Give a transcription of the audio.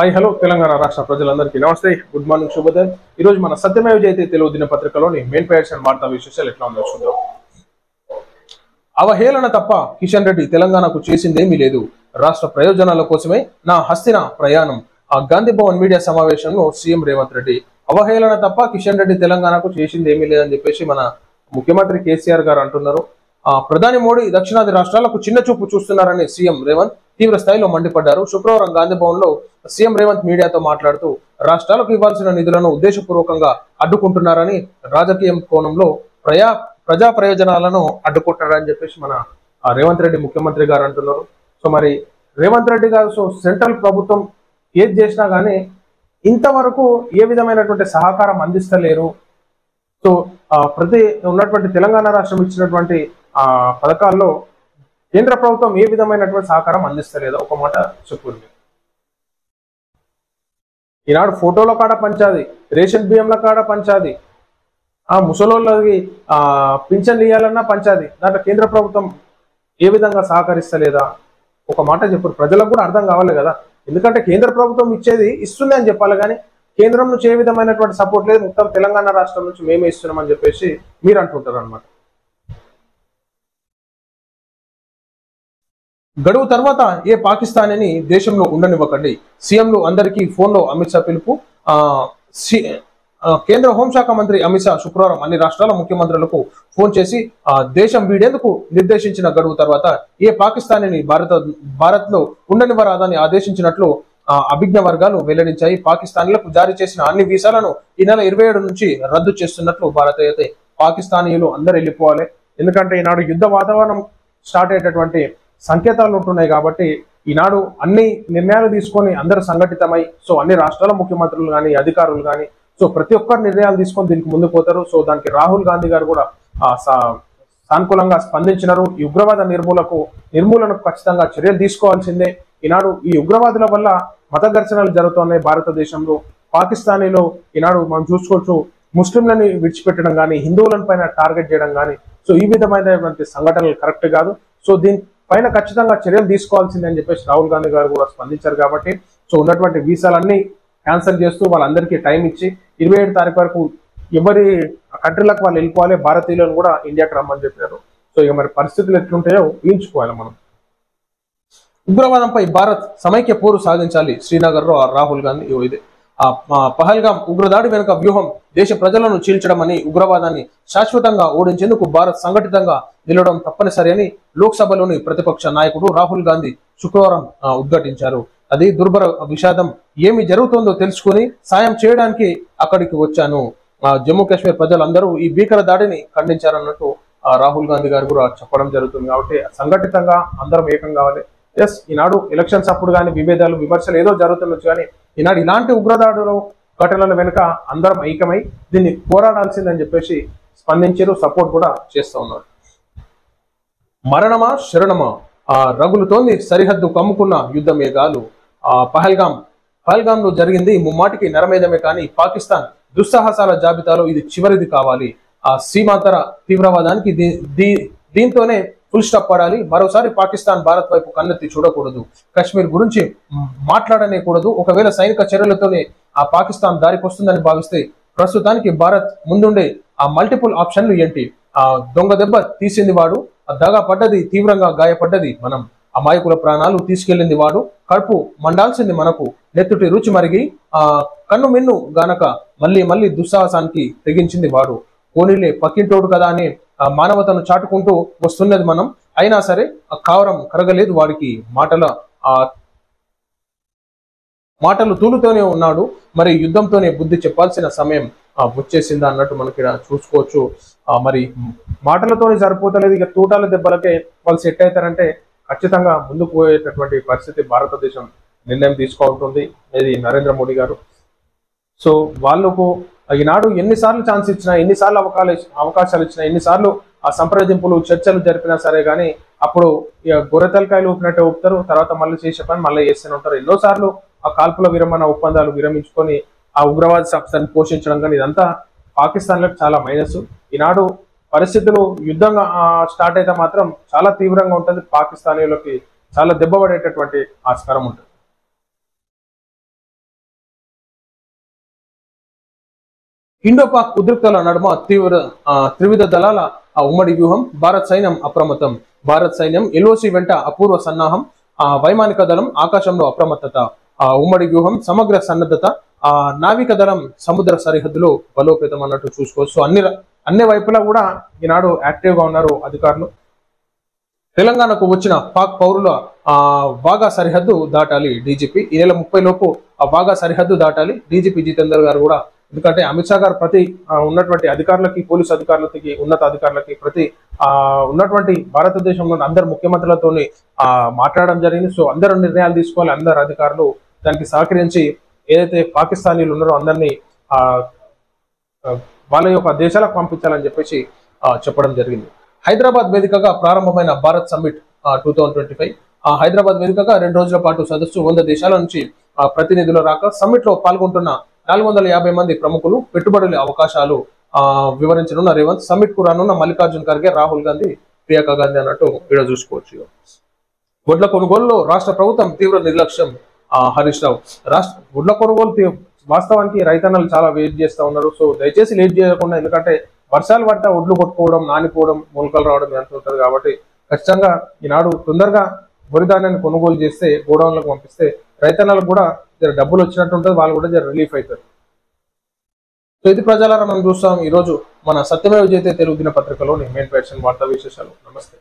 Hi hello Telangana రాష్ట్ర ప్రజలందరికీ నమస్తే, గుడ్ మార్నింగ్, శుభోదయం. ఈ రోజు మన సత్యమేవ జయతే తెలుగు దినపత్రికలోని మెయిన్ పేజెస్ అండ్ వార్తా విశేషాలు ఎట్లా ఉందో చూద్దాం. అవహేళన తప్ప కిషన్ రెడ్డి తెలంగాణకు చేసిందేమీ లేదు, రాష్ట్ర ప్రయోజనాల కోసమే నా హస్తిన ప్రయాణం. ఆ గాంధీ భవన్ మీడియా సమావేశంలో సీఎం రేవంత్ రెడ్డి అవహేళన తప్ప కిషన్ రెడ్డి తెలంగాణకు చేసిందేమీ లేదని చెప్పేసి మన ముఖ్యమంత్రి కేసీఆర్ గారు అంటున్నారు. ప్రధాని మోడీ దక్షిణాది రాష్ట్రాలకు చిన్న చూపు చూస్తున్నారని సీఎం రేవంత్ తీవ్ర స్థాయిలో మండిపడ్డారు. శుక్రవారం గాంధీ భవన్ లో సీఎం రేవంత్ మీడియాతో మాట్లాడుతూ రాష్ట్రాలకు ఇవ్వాల్సిన నిధులను ఉద్దేశపూర్వకంగా అడ్డుకుంటున్నారని, రాజకీయ కోణంలో ప్రజా ప్రయోజనాలను అడ్డుకుంటున్నారని చెప్పేసి మన రేవంత్ రెడ్డి ముఖ్యమంత్రి గారు అంటున్నారు. సో మరి రేవంత్ రెడ్డి గారు సెంట్రల్ ప్రభుత్వం ఏది చేసినా కానీ ఇంతవరకు ఏ విధమైనటువంటి సహకారం అందిస్తలేరు. సో ప్రతి ఉన్నటువంటి తెలంగాణ రాష్ట్రం ఇచ్చినటువంటి పథకాల్లో కేంద్ర ప్రభుత్వం ఏ విధమైనటువంటి సహకారం అందిస్తలేదు. ఒక మాట చెప్పుంది. ఈనాడు ఫోటోల కాడ పంచాది, రేషన్ బియ్యంల కాడ పంచాది, ముసలోళ్ళకి పింఛన్లు ఇవ్వాలన్నా పంచాది. దాంట్లో కేంద్ర ప్రభుత్వం ఏ విధంగా సహకరిస్తలేదా? ఒక మాట చెప్పు, ప్రజలకు కూడా అర్థం కావాలి కదా. ఎందుకంటే కేంద్ర ప్రభుత్వం ఇచ్చేది ఇస్తుంది అని చెప్పాలి, కానీ కేంద్రం నుంచి ఏ విధమైనటువంటి సపోర్ట్ లేదు. మొత్తం తెలంగాణ రాష్ట్రం నుంచి మేమే ఇస్తున్నామని చెప్పేసి మీరు అంటుంటారు అనమాట. గడువు తర్వాత ఏ పాకిస్తానీ దేశంలో ఉండనివ్వకండి, సీఎంలు అందరికీ ఫోన్లో అమిత్ షా పిలుపు. కేంద్ర హోంశాఖ మంత్రి అమిత్ షా శుక్రవారం అన్ని రాష్ట్రాల ముఖ్యమంత్రులకు ఫోన్ చేసి దేశం వీడేందుకు నిర్దేశించిన గడువు తర్వాత ఏ పాకిస్తానీ భారత్ లో ఉండనివ్వరాదని ఆదేశించినట్లు అభిజ్ఞ వర్గాలు వెల్లడించాయి. పాకిస్తానీలకు జారీ చేసిన అన్ని వీసాలను ఈ నెల 27 నుంచి రద్దు చేస్తున్నట్లు భారత్ అయితే పాకిస్తానీయులు అందరు వెళ్ళిపోవాలి. ఎందుకంటే ఈనాడు యుద్ధ వాతావరణం స్టార్ట్ అయ్యేటటువంటి సంకేతాలు ఉంటున్నాయి. కాబట్టి ఈనాడు అన్ని నిర్ణయాలు తీసుకొని అందరూ సంఘటితమై, సో అన్ని రాష్ట్రాల ముఖ్యమంత్రులు కానీ అధికారులు కానీ సో ప్రతి ఒక్కరు నిర్ణయాలు తీసుకొని దీనికి ముందు పోతారు. సో దానికి రాహుల్ గాంధీ గారు కూడా సానుకూలంగా స్పందించినారు. ఈ ఉగ్రవాద నిర్మూలనకు ఖచ్చితంగా చర్యలు తీసుకోవాల్సిందే. ఈనాడు ఈ ఉగ్రవాదుల వల్ల మత ఘర్షణలు జరుగుతున్నాయి భారతదేశంలో. పాకిస్తానీలో ఈనాడు మనం చూసుకోవచ్చు, ముస్లింలని విడిచిపెట్టడం కానీ, హిందువులను పైన టార్గెట్ చేయడం కానీ, సో ఈ విధమైనటువంటి సంఘటనలు కరెక్ట్ కాదు. సో దీనిపైన ఖచ్చితంగా చర్యలు తీసుకోవాల్సిందే అని చెప్పేసి రాహుల్ గాంధీ గారు కూడా స్పందించారు. కాబట్టి సో ఉన్నటువంటి వీసాలన్నీ క్యాన్సిల్ చేస్తూ వాళ్ళందరికీ టైం ఇచ్చి 27 తారీఖు వరకు ఎవరి కంట్రీలకు వాళ్ళు వెళ్ళిపోవాలి, భారతీయులను కూడా ఇండియాకి రమ్మని చెప్పారు. సో ఇక మరి పరిస్థితులు ఎట్లుంటాయో ఊహించుకోవాలి మనం. ఉగ్రవాదంపై భారత్ సమైక్య పోరు సాగించాలి, శ్రీనగర్ లో రాహుల్ గాంధీ. ఇది పహల్గాం ఉగ్రదాడి వెనుక వ్యూహం దేశ ప్రజలను చీల్చడం అని, ఉగ్రవాదాన్ని శాశ్వతంగా ఓడించేందుకు భారత్ సంఘటితంగా నిలవడం తప్పనిసరి అని లోక్సభలోని ప్రతిపక్ష నాయకుడు రాహుల్ గాంధీ శుక్రవారం ఉద్ఘాటించారు. అది దుర్భర విషాదం, ఏమి జరుగుతుందో తెలుసుకుని సాయం చేయడానికి అక్కడికి వచ్చాను. జమ్మూ కాశ్మీర్ ప్రజలందరూ ఈ భీకర దాడిని ఖండించారన్నట్టు రాహుల్ గాంధీ గారు కూడా చెప్పడం జరుగుతుంది. కాబట్టి సంఘటితంగా అందరం ఏకం కావాలి. ఎస్, ఈనాడు ఎలక్షన్స్ అప్పుడు కానీ విభేదాలు విమర్శలు ఏదో జరుగుతుండొచ్చు, కానీ ఈనాడు ఇలాంటి ఉగ్రదాడులు ఘటనల వెనుక అందరం ఐక్యమై దీన్ని పోరాడాల్సిందని చెప్పేసి స్పందించారు, సపోర్ట్ కూడా చేస్తూ ఉన్నారు. మరణమా శరణమా, రగులుతోంది సరిహద్దు కమ్ముకున్న యుద్ధ మేఘాలు. పహల్గాంలో జరిగింది ముమ్మాటికి నరమేధమే, కానీ పాకిస్తాన్ దుస్సాహసాల జాబితాలో ఇది చివరిది కావాలి. సీమాంతర తీవ్రవాదానికి దీంతోనే ఫుల్ స్టాప్ పడాలి. మరోసారి పాకిస్తాన్ భారత్ వైపు కన్నెత్తి చూడకూడదు, కశ్మీర్ గురించి మాట్లాడనేకూడదు. ఒకవేళ సైనిక చర్యలతోనే పాకిస్తాన్ దారికొస్తుందని భావిస్తే ప్రస్తుతానికి భారత్ ముందుండే మల్టిపుల్ ఆప్షన్లు ఏంటి? దొంగ దెబ్బ తీసింది వాడు, దగా పడ్డది, తీవ్రంగా గాయపడ్డది మనం, అమాయకుల ప్రాణాలు తీసుకెళ్లింది వాడు, కడుపు మండాల్సింది మనకు, నెత్తుటి రుచి మరిగి కన్ను మిన్ను గానక మళ్ళీ మళ్ళీ దుస్సాహసానికి తెగించింది వాడు. పోనీలే పక్కింటోడు కదా అని మానవతను చాటుకుంటూ వస్తున్నది మనం, అయినా సరే కావరం కరగలేదు వాడికి, మాటలు తూలుతోనే ఉన్నాడు, మరి యుద్ధంతోనే బుద్ధి చెప్పాల్సిన సమయం వచ్చేసిందా అన్నట్టు మనకి ఇక్కడ చూసుకోవచ్చు. మరి మాటలతోనే సరిపోతలేదు, ఇక తూటాల దెబ్బలకే వాళ్ళు సెట్ అవుతారంటే ఖచ్చితంగా ముందుకు పోయేటటువంటి పరిస్థితి భారతదేశం నిర్ణయం తీసుకుంటుంది, ఇది నరేంద్ర మోడీ గారు. సో వాళ్ళకు ఈనాడు ఎన్నిసార్లు ఛాన్స్ ఇచ్చినా, ఎన్నిసార్లు అవకాశాలు ఇచ్చినా, ఎన్నిసార్లు సంప్రదింపులు చర్చలు జరిపినా సరే కానీ అప్పుడు ఇక గొర్రెతలకాయలు ఊపినట్టే ఊపుతారు, తర్వాత మళ్ళీ చేసే పని మళ్ళీ చేస్తూనే ఉంటారు. ఎన్నోసార్లు ఆ కాల్పుల విరమణ ఒప్పందాలు విరమించుకొని ఆ ఉగ్రవాద సంస్థను పోషించడం కానీ ఇదంతా పాకిస్తాన్లకు చాలా మైనస్. ఈనాడు పరిస్థితులు యుద్ధంగా స్టార్ట్ అయితే మాత్రం చాలా తీవ్రంగా ఉంటుంది, పాకిస్తానీలకి చాలా దెబ్బ పడేటటువంటి ఆస్కారం ఉంటుంది. ఇండో పాక్ ఉద్రిక్తల నడుమ త్రివిధ దళాల ఉమ్మడి వ్యూహం, భారత్ సైన్యం అప్రమత్తం. భారత్ సైన్యం ఎల్ఓసి వెంట అపూర్వ సన్నాహం, వైమానిక దళం ఆకాశంలో అప్రమత్తత, ఉమ్మడి వ్యూహం సమగ్ర సన్నద్ధత, నావిక దళం సముద్ర సరిహద్దులో బలోపేతం అన్నట్టు చూసుకోవచ్చు. అన్ని వైపులా కూడా ఈనాడు యాక్టివ్ గా ఉన్నారు అధికారులు. తెలంగాణకు వచ్చిన పాక్ పౌరుల వాగా సరిహద్దు దాటాలి డీజీపీ. ఈ నెల 30 లోపు వాగా సరిహద్దు దాటాలి డీజీపీ జితేందర్ గారు కూడా. ఎందుకంటే అమిత్ షా గారు ప్రతి ఉన్నటువంటి అధికారులకి, పోలీసు అధికారులకి, ఉన్నత అధికారులకి, ప్రతి ఉన్నటువంటి భారతదేశంలో అందరు ముఖ్యమంత్రులతోని మాట్లాడడం జరిగింది. సో అందరూ నిర్ణయాలు తీసుకోవాలి, అందరు అధికారులు దానికి సహకరించి ఏదైతే పాకిస్తానీలు ఉన్నారో అందరినీ వాళ్ళ యొక్క దేశాలకు పంపించాలని చెప్పేసి చెప్పడం జరిగింది. హైదరాబాద్ వేదికగా ప్రారంభమైన భారత్ సమ్మిట్ 2025. హైదరాబాద్ వేదికగా 2 రోజుల పాటు సదస్సు, 100 దేశాల నుంచి ప్రతినిధుల రాక. సమ్మిట్ లో పాల్గొంటున్న 450 మంది ప్రముఖులు, పెట్టుబడుల అవకాశాలు వివరించనున్న రేవంత్. సమ్మిట్ కు రానున్న మల్లికార్జున్ ఖర్గే, రాహుల్ గాంధీ, ప్రియాంక గాంధీ అన్నట్టు ఇక్కడ చూసుకోవచ్చు. వడ్ల కొనుగోలులో రాష్ట్ర ప్రభుత్వం తీవ్ర నిర్లక్ష్యం, హరీష్ రావు. వడ్ల కొనుగోలు వాస్తవానికి రైతన్నలు చాలా వెయిట్ చేస్తూ ఉన్నారు. సో దయచేసి లేట్ చేయకుండా, ఎందుకంటే వర్షాలు పడితే ఒడ్లు కొట్టుకోవడం, నానిపోవడం, మొలకలు రావడం ఎంత ఉంటుంది కాబట్టి ఖచ్చితంగా ఈనాడు తొందరగా వరి ధాన్యాన్ని కొనుగోలు చేస్తే, గోడౌన్లకు పంపిస్తే రైతన్నలకు కూడా జర డబ్బులు వచ్చినట్టు ఉంటుంది, వాళ్ళు కూడా జర రిలీఫ్ అవుతారు. సో ఇది ప్రజలారా మనం చూస్తాం ఈ రోజు మన సత్యమేవ జయతే తెలుగు దినపత్రికలోని మెయిన్ పేర్షన్ వార్తా విశేషాలు. నమస్తే.